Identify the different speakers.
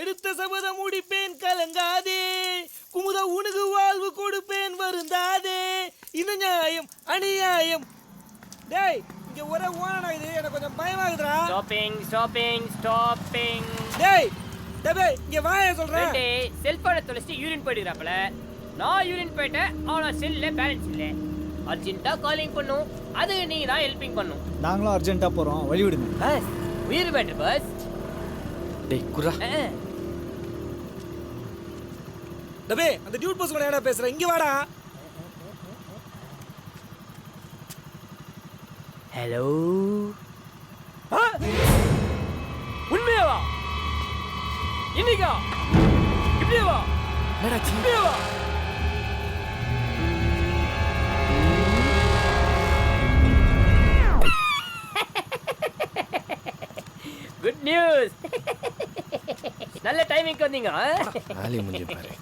Speaker 1: எடுத்த சபதம் முடிப்பேன் கலங்காதே, குமுத உனக்கு வாழ்வு கொடுப்பேன் வருந்தாதே. இது நியாயம் அநியாயம். டேய் இங்க ஒரே ஓனா இது, எனக்கு கொஞ்சம் பயமாகுதுடா.
Speaker 2: ஸ்டாப்பிங்.
Speaker 1: டேய் டேய் இங்க வாயே சொல்றேன்.
Speaker 2: டேய் செல்போனை தொலைச்சிட்டு யூரின் போயிடுறாப்ல. நான் யூரின் போயிட்டேன், ஆனா செல்ல பேலன்ஸ் இல்ல. அர்ஜென்ட்டா காலிங் பண்ணும், அது நீங்க தான் ஹெல்பிங் பண்ணும்.
Speaker 3: நாங்களும் அர்ஜென்ட்டா போறோம், வழி விடுங்க.
Speaker 2: பஸ் உயிர் பேட்டர் பஸ்.
Speaker 4: டேய் குர்ரா.
Speaker 1: டேய் அந்த டியூட் பஸ் கூட ஏடா பேசுற, இங்க வாடா.
Speaker 2: ஹலோ. உண்மையாவா? இன்னைக்கா? இப்படியாவா?
Speaker 4: என்னடா
Speaker 2: இப்படியாவா? Good news. நல்ல டைமிங்க்கு வந்தீங்க.
Speaker 4: ஆளி முடிஞ்சு பாரு.